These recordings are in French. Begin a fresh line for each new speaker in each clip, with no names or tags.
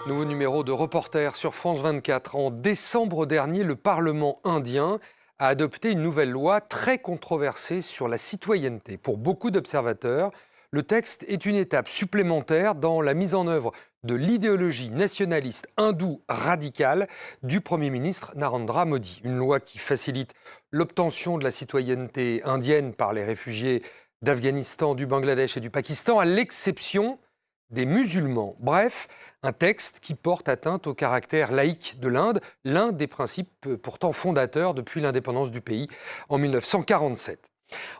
Nouveau numéro de Reporter sur France 24. En décembre dernier, le Parlement indien a adopté une nouvelle loi très controversée sur la citoyenneté. Pour beaucoup d'observateurs, le texte est une étape supplémentaire dans la mise en œuvre de l'idéologie nationaliste hindoue radicale du Premier ministre Narendra Modi. Une loi qui facilite l'obtention de la citoyenneté indienne par les réfugiés d'Afghanistan, du Bangladesh et du Pakistan, à l'exception des musulmans. Bref, un texte qui porte atteinte au caractère laïque de l'Inde, l'un des principes pourtant fondateurs depuis l'indépendance du pays en 1947.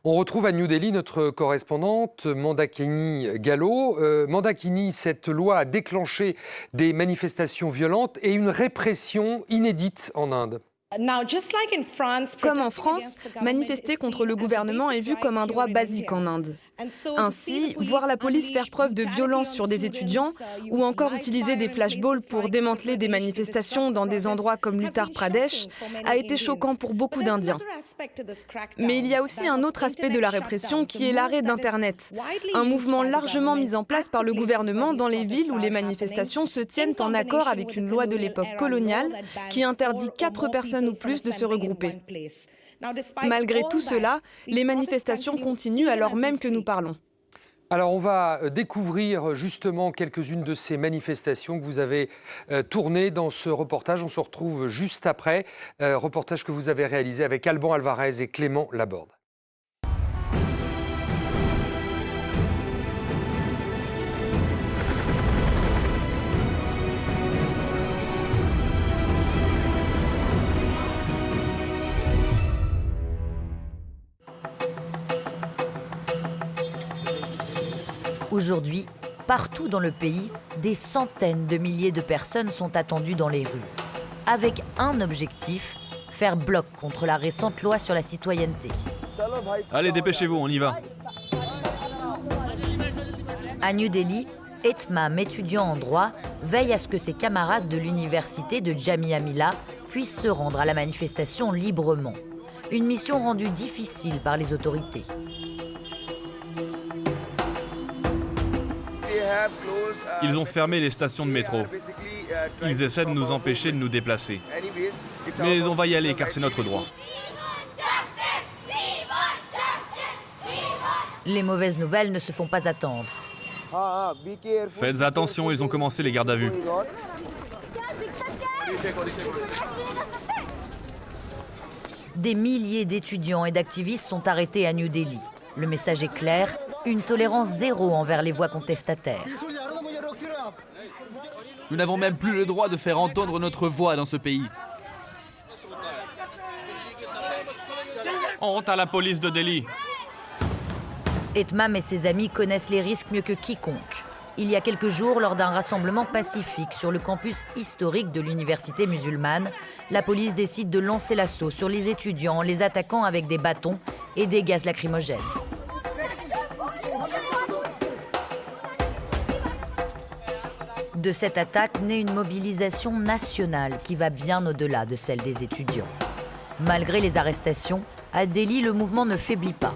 On retrouve à New Delhi notre correspondante Mandakini Gallo. Mandakini, cette loi a déclenché des manifestations violentes et une répression inédite en Inde.
Comme en France, manifester contre le gouvernement est vu comme un droit basique en Inde. Ainsi, voir la police faire preuve de violence sur des étudiants ou encore utiliser des flashballs pour démanteler des manifestations dans des endroits comme l'Uttar Pradesh a été choquant pour beaucoup d'Indiens. Mais il y a aussi un autre aspect de la répression qui est l'arrêt d'Internet, un mouvement largement mis en place par le gouvernement dans les villes où les manifestations se tiennent en accord avec une loi de l'époque coloniale qui interdit 4 personnes ou plus de se regrouper. Malgré tout cela, les manifestations continuent alors même que nous parlons.
Alors on va découvrir justement quelques-unes de ces manifestations que vous avez tournées dans ce reportage. On se retrouve juste après, reportage que vous avez réalisé avec Alban Alvarez et Clément Laborde.
Aujourd'hui, partout dans le pays, des centaines de milliers de personnes sont attendues dans les rues. Avec un objectif, faire bloc contre la récente loi sur la citoyenneté.
Allez, dépêchez-vous, on y va.
À New Delhi, Etmam, étudiant en droit, veille à ce que ses camarades de l'université de Jamia Millia puissent se rendre à la manifestation librement. Une mission rendue difficile par les autorités.
Ils ont fermé les stations de métro. Ils essaient de nous empêcher de nous déplacer. Mais on va y aller car c'est notre droit.
Les mauvaises nouvelles ne se font pas attendre.
Faites attention, ils ont commencé les gardes à vue.
Des milliers d'étudiants et d'activistes sont arrêtés à New Delhi. Le message est clair, une tolérance zéro envers les voix contestataires.
Nous n'avons même plus le droit de faire entendre notre voix dans ce pays.
Honte à la police de Delhi.
Etmam et ses amis connaissent les risques mieux que quiconque. Il y a quelques jours, lors d'un rassemblement pacifique sur le campus historique de l'université musulmane, la police décide de lancer l'assaut sur les étudiants en les attaquant avec des bâtons et des gaz lacrymogènes. De cette attaque naît une mobilisation nationale qui va bien au-delà de celle des étudiants. Malgré les arrestations, à Delhi, le mouvement ne faiblit pas.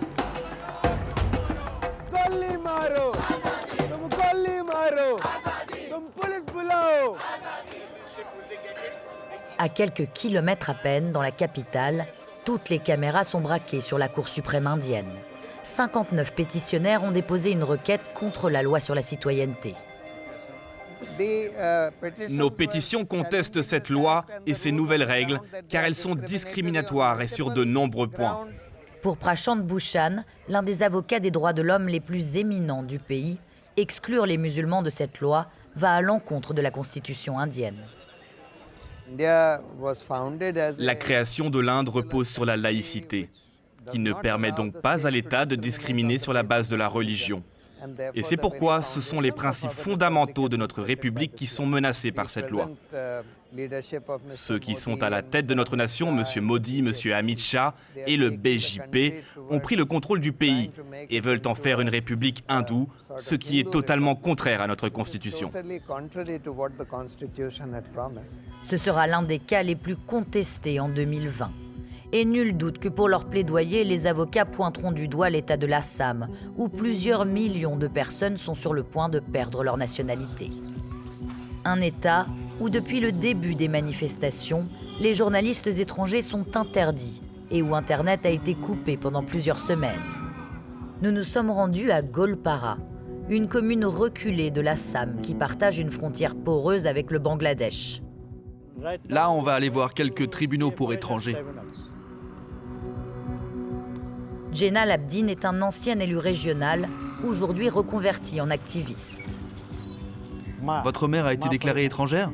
À quelques kilomètres à peine, dans la capitale, toutes les caméras sont braquées sur la Cour suprême indienne. 59 pétitionnaires ont déposé une requête contre la loi sur la citoyenneté.
Nos pétitions contestent cette loi et ses nouvelles règles car elles sont discriminatoires et sur de nombreux points.
Pour Prashant Bhushan, l'un des avocats des droits de l'homme les plus éminents du pays, exclure les musulmans de cette loi va à l'encontre de la constitution indienne.
La création de l'Inde repose sur la laïcité, qui ne permet donc pas à l'État de discriminer sur la base de la religion. Et c'est pourquoi ce sont les principes fondamentaux de notre République qui sont menacés par cette loi. Ceux qui sont à la tête de notre nation, M. Modi, M. Amit Shah et le BJP, ont pris le contrôle du pays et veulent en faire une république hindoue, ce qui est totalement contraire à notre Constitution.
Ce sera l'un des cas les plus contestés en 2020. Et nul doute que pour leur plaidoyer, les avocats pointeront du doigt l'État de l'Assam, où plusieurs millions de personnes sont sur le point de perdre leur nationalité. Un État où, depuis le début des manifestations, les journalistes étrangers sont interdits et où Internet a été coupé pendant plusieurs semaines. Nous nous sommes rendus à Golpara, une commune reculée de l'Assam qui partage une frontière poreuse avec le Bangladesh.
Là, on va aller voir quelques tribunaux pour étrangers.
Jenal Abdin est un ancien élu régional, aujourd'hui reconverti en activiste.
Votre mère a été déclarée étrangère?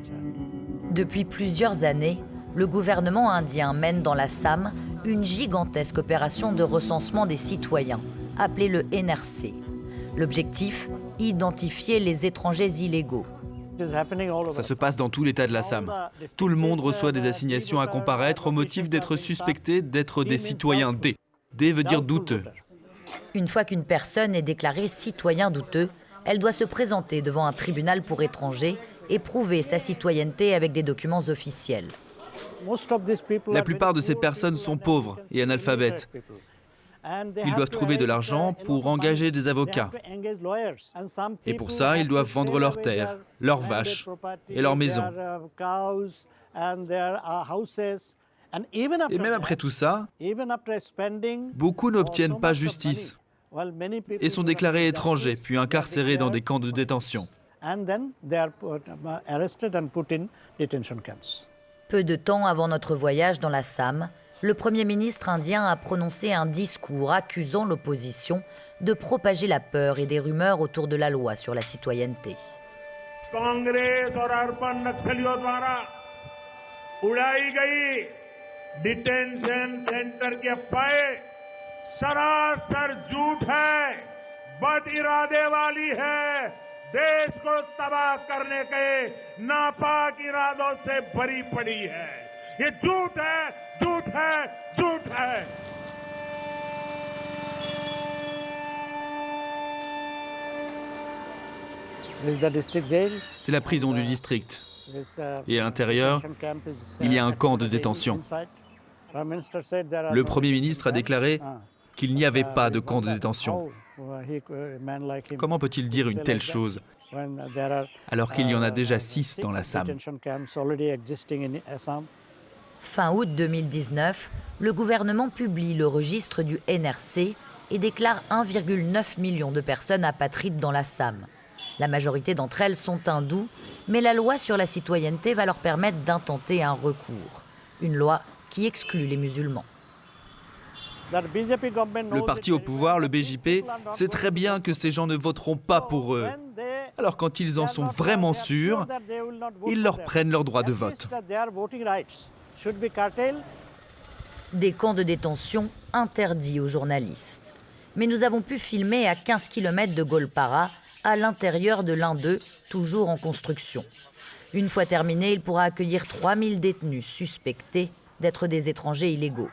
Depuis plusieurs années, le gouvernement indien mène dans l'Assam une gigantesque opération de recensement des citoyens, appelée le NRC. L'objectif, identifier les étrangers illégaux.
Ça se passe dans tout l'État de l'Assam. Tout le monde reçoit des assignations à comparaître au motif d'être suspecté d'être des citoyens D. D veut dire douteux.
Une fois qu'une personne est déclarée citoyen douteux, elle doit se présenter devant un tribunal pour étrangers et prouver sa citoyenneté avec des documents officiels.
La plupart de ces personnes sont pauvres et analphabètes. Ils doivent trouver de l'argent pour engager des avocats. Et pour ça, ils doivent vendre leurs terres, leurs vaches et leurs maisons. Et même après tout ça, beaucoup n'obtiennent pas justice et sont déclarés étrangers, puis incarcérés dans des camps de détention.
Peu de temps avant notre voyage dans l'Assam, le Premier ministre indien a prononcé un discours accusant l'opposition de propager la peur et des rumeurs autour de la loi sur la citoyenneté.
Congress और अर्बन नक्सलियों द्वारा उड़ाई गई detention centre की अफवाहें सरासर झूठ है, बद इरादे वाली है, देश को तबाह करने के नापाक इरादों से भरी पड़ी है। ये झूठ है, झूठ है, झूठ है।
C'est la prison du district. Et à l'intérieur, il y a un camp de détention. Le Premier ministre a déclaré qu'il n'y avait pas de camp de détention. Comment peut-il dire une telle chose alors qu'il y en a déjà 6 dans l'Assam?
Fin août 2019, le gouvernement publie le registre du NRC et déclare 1,9 million de personnes apatrides dans l'Assam. La majorité d'entre elles sont hindous, mais la loi sur la citoyenneté va leur permettre d'intenter un recours. Une loi qui exclut les musulmans.
Le parti au pouvoir, le BJP, sait très bien que ces gens ne voteront pas pour eux. Alors quand ils en sont vraiment sûrs, ils leur prennent leur droit de vote.
Des camps de détention interdits aux journalistes. Mais nous avons pu filmer à 15 km de Golpara, à l'intérieur de l'un d'eux, toujours en construction. Une fois terminé, il pourra accueillir 3000 détenus suspectés d'être des étrangers illégaux.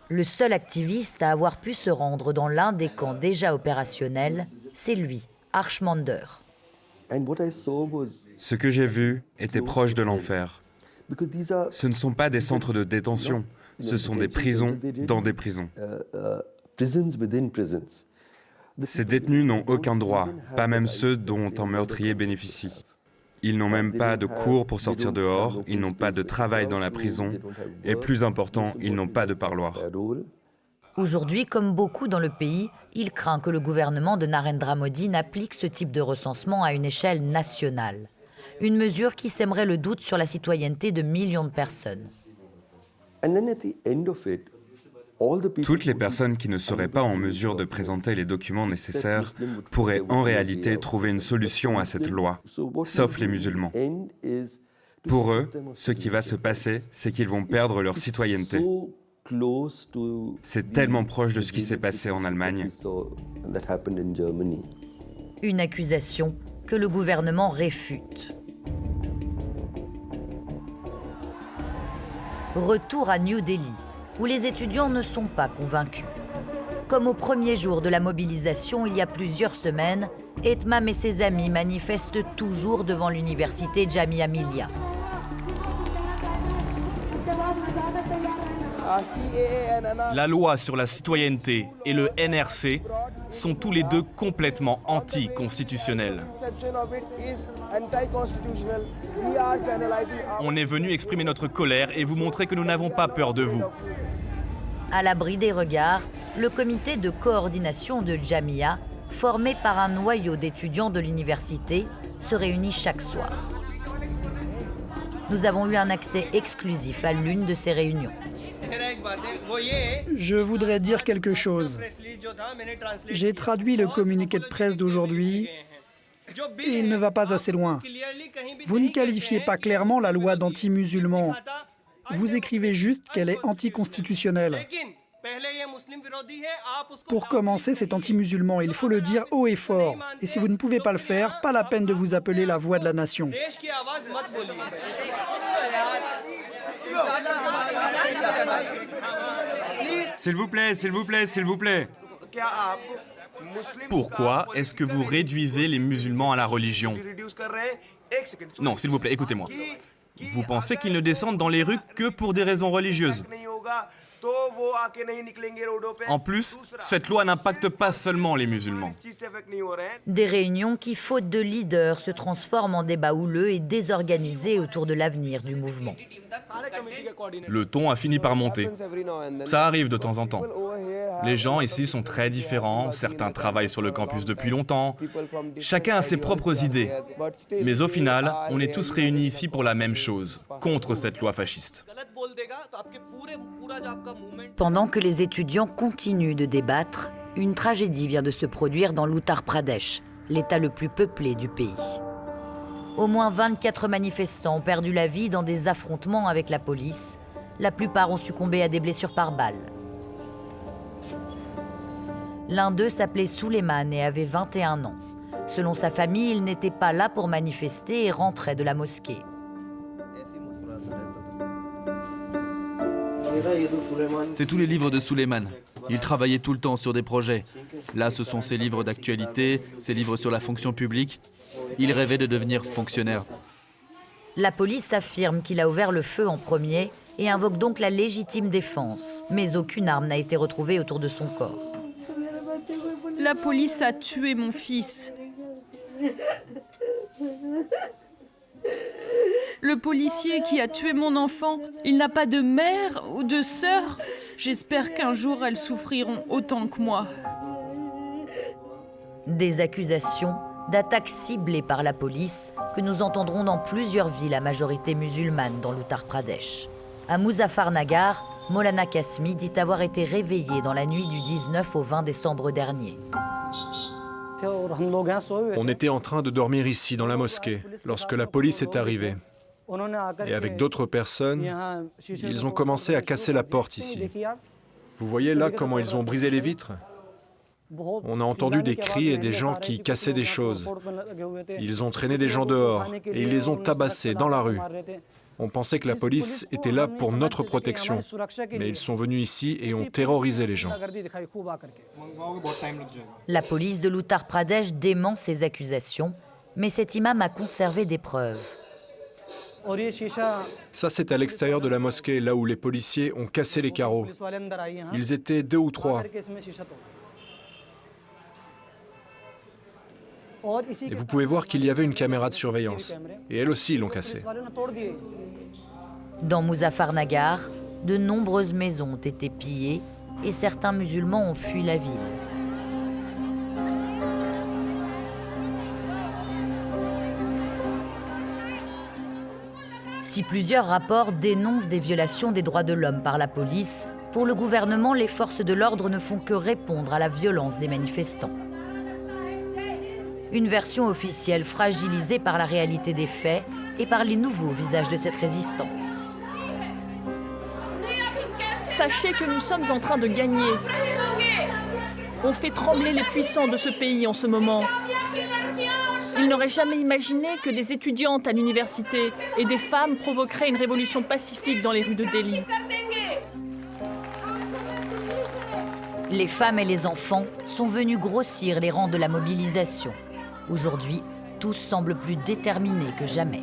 Le seul activiste à avoir pu se rendre dans l'un des camps déjà opérationnels, c'est lui, Archmander.
Ce que j'ai vu était proche de l'enfer. Ce ne sont pas des centres de détention, ce sont des prisons dans des prisons. Ces détenus n'ont aucun droit, pas même ceux dont un meurtrier bénéficie. Ils n'ont même pas de cours pour sortir dehors, ils n'ont pas de travail dans la prison, et plus important, ils n'ont pas de parloir.
Aujourd'hui, comme beaucoup dans le pays, il craint que le gouvernement de Narendra Modi n'applique ce type de recensement à une échelle nationale. Une mesure qui sèmerait le doute sur la citoyenneté de millions de personnes.
Toutes les personnes qui ne seraient pas en mesure de présenter les documents nécessaires pourraient en réalité trouver une solution à cette loi, sauf les musulmans. Pour eux, ce qui va se passer, c'est qu'ils vont perdre leur citoyenneté. C'est tellement proche de ce qui s'est passé en Allemagne.
Une accusation que le gouvernement réfute. Retour à New Delhi, où les étudiants ne sont pas convaincus. Comme au premier jour de la mobilisation il y a plusieurs semaines, Etmam et ses amis manifestent toujours devant l'université Jamia Millia.
La loi sur la citoyenneté et le NRC sont tous les deux complètement anticonstitutionnels. On est venu exprimer notre colère et vous montrer que nous n'avons pas peur de vous.
À l'abri des regards, le comité de coordination de Jamia, formé par un noyau d'étudiants de l'université, se réunit chaque soir. Nous avons eu un accès exclusif à l'une de ces réunions.
Je voudrais dire quelque chose. J'ai traduit le communiqué de presse d'aujourd'hui et il ne va pas assez loin. Vous ne qualifiez pas clairement la loi d'anti-musulman. Vous écrivez juste qu'elle est anticonstitutionnelle. Pour commencer, c'est anti-musulman. Il faut le dire haut et fort. Et si vous ne pouvez pas le faire, pas la peine de vous appeler la voix de la nation.
S'il vous plaît, s'il vous plaît, s'il vous plaît.
Pourquoi est-ce que vous réduisez les musulmans à la religion? Non, s'il vous plaît, écoutez-moi. Vous pensez qu'ils ne descendent dans les rues que pour des raisons religieuses? En plus, cette loi n'impacte pas seulement les musulmans.
Des réunions qui, faute de leaders, se transforment en débats houleux et désorganisés autour de l'avenir du mouvement.
Le ton a fini par monter. Ça arrive de temps en temps. Les gens ici sont très différents, certains travaillent sur le campus depuis longtemps, chacun a ses propres idées. Mais au final, on est tous réunis ici pour la même chose, contre cette loi fasciste.
Pendant que les étudiants continuent de débattre, une tragédie vient de se produire dans l'Uttar Pradesh, l'État le plus peuplé du pays. Au moins 24 manifestants ont perdu la vie dans des affrontements avec la police. La plupart ont succombé à des blessures par balle. L'un d'eux s'appelait Suleiman et avait 21 ans. Selon sa famille, il n'était pas là pour manifester et rentrait de la mosquée.
C'est tous les livres de Suleiman. Il travaillait tout le temps sur des projets. Là, ce sont ses livres d'actualité, ses livres sur la fonction publique. Il rêvait de devenir fonctionnaire.
La police affirme qu'il a ouvert le feu en premier et invoque donc la légitime défense. Mais aucune arme n'a été retrouvée autour de son corps.
La police a tué mon fils. Le policier qui a tué mon enfant, il n'a pas de mère ou de sœur. J'espère qu'un jour elles souffriront autant que moi.
Des accusations d'attaques ciblées par la police que nous entendrons dans plusieurs villes à majorité musulmane dans l'Uttar Pradesh. À Muzaffarnagar, Maulana Kasmi dit avoir été réveillé dans la nuit du 19 au 20 décembre dernier.
On était en train de dormir ici, dans la mosquée, lorsque la police est arrivée. Et avec d'autres personnes, ils ont commencé à casser la porte ici. Vous voyez là comment ils ont brisé les vitres? On a entendu des cris et des gens qui cassaient des choses. Ils ont traîné des gens dehors et ils les ont tabassés dans la rue. On pensait que la police était là pour notre protection, mais ils sont venus ici et ont terrorisé les gens.
La police de l'Uttar Pradesh dément ces accusations, mais cet imam a conservé des preuves.
Ça, c'est à l'extérieur de la mosquée, là où les policiers ont cassé les carreaux. Ils étaient 2 ou 3. Et vous pouvez voir qu'il y avait une caméra de surveillance. Et elle aussi, ils l'ont cassée.
Dans Muzaffarnagar, de nombreuses maisons ont été pillées et certains musulmans ont fui la ville. Si plusieurs rapports dénoncent des violations des droits de l'homme par la police, pour le gouvernement, les forces de l'ordre ne font que répondre à la violence des manifestants. Une version officielle fragilisée par la réalité des faits et par les nouveaux visages de cette résistance.
Sachez que nous sommes en train de gagner. On fait trembler les puissants de ce pays en ce moment. Ils n'auraient jamais imaginé que des étudiantes à l'université et des femmes provoqueraient une révolution pacifique dans les rues de Delhi.
Les femmes et les enfants sont venus grossir les rangs de la mobilisation. Aujourd'hui, tous semblent plus déterminés que jamais.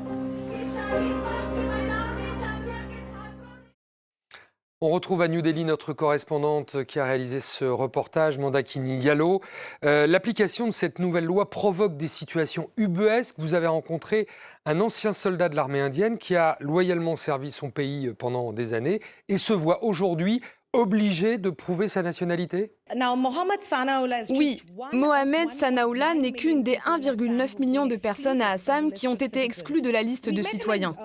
On retrouve à New Delhi notre correspondante qui a réalisé ce reportage, Mandakini Gallo. L'application de cette nouvelle loi provoque des situations ubuesques. Vous avez rencontré un ancien soldat de l'armée indienne qui a loyalement servi son pays pendant des années et se voit aujourd'hui obligé de prouver sa nationalité?
Oui, Mohamed Sanaullah n'est qu'une des 1,9 million de personnes à Assam qui ont été exclues de la liste de citoyens.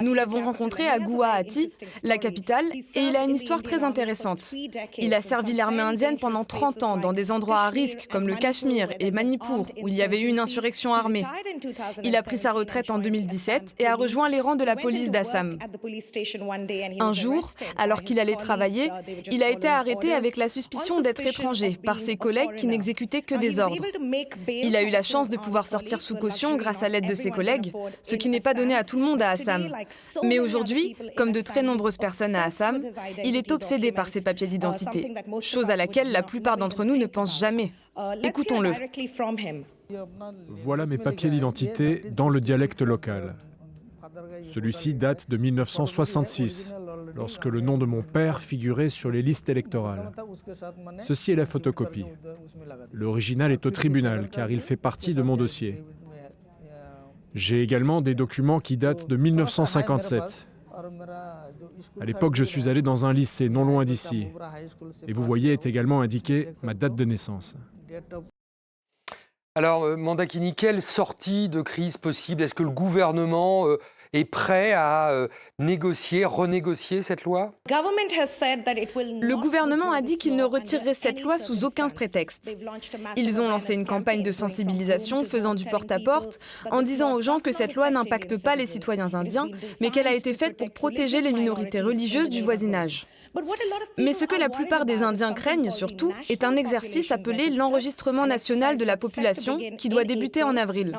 Nous l'avons rencontré à Guwahati, la capitale, et il a une histoire très intéressante. Il a servi l'armée indienne pendant 30 ans dans des endroits à risque comme le Cachemire et Manipur, où il y avait eu une insurrection armée. Il a pris sa retraite en 2017 et a rejoint les rangs de la police d'Assam. Un jour, alors qu'il allait travailler, il a été arrêté avec la suspicion d'être étranger par ses collègues qui n'exécutaient que des ordres. Il a eu la chance de pouvoir sortir sous caution grâce à l'aide de ses collègues, ce qui n'est pas donné à tout le monde à Assam. Mais aujourd'hui, comme de très nombreuses personnes à Assam, il est obsédé par ses papiers d'identité, chose à laquelle la plupart d'entre nous ne pensent jamais. Écoutons-le.
Voilà mes papiers d'identité dans le dialecte local. Celui-ci date de 1966, lorsque le nom de mon père figurait sur les listes électorales. Ceci est la photocopie. L'original est au tribunal, car il fait partie de mon dossier. J'ai également des documents qui datent de 1957. À l'époque, je suis allé dans un lycée non loin d'ici. Et vous voyez est également indiquée ma date de naissance.
Alors, Mandakini, quelle sortie de crise possible? Est-ce que le gouvernement est prêt à négocier, renégocier cette loi?
Le gouvernement a dit qu'il ne retirerait cette loi sous aucun prétexte. Ils ont lancé une campagne de sensibilisation faisant du porte-à-porte en disant aux gens que cette loi n'impacte pas les citoyens indiens, mais qu'elle a été faite pour protéger les minorités religieuses du voisinage. Mais ce que la plupart des Indiens craignent surtout est un exercice appelé l'enregistrement national de la population qui doit débuter en avril.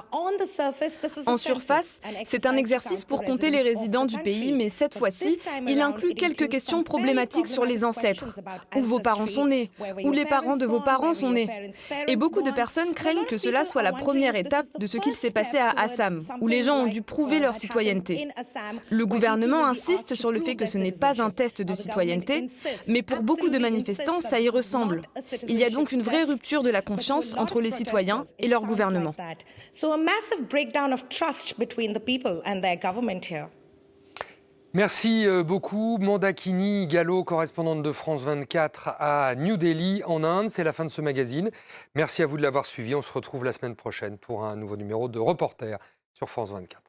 En surface, c'est un exercice pour compter les résidents du pays, mais cette fois-ci, il inclut quelques questions problématiques sur les ancêtres, où vos parents sont nés, où les parents de vos parents sont nés. Et beaucoup de personnes craignent que cela soit la première étape de ce qu'il s'est passé à Assam, où les gens ont dû prouver leur citoyenneté. Le gouvernement insiste sur le fait que ce n'est pas un test de citoyenneté, mais pour beaucoup de manifestants, ça y ressemble. Il y a donc une vraie rupture de la confiance entre les citoyens et leur gouvernement.
Merci beaucoup, Mandakini Gallo, correspondante de France 24 à New Delhi, en Inde. C'est la fin de ce magazine. Merci à vous de l'avoir suivi. On se retrouve la semaine prochaine pour un nouveau numéro de Reporter sur France 24.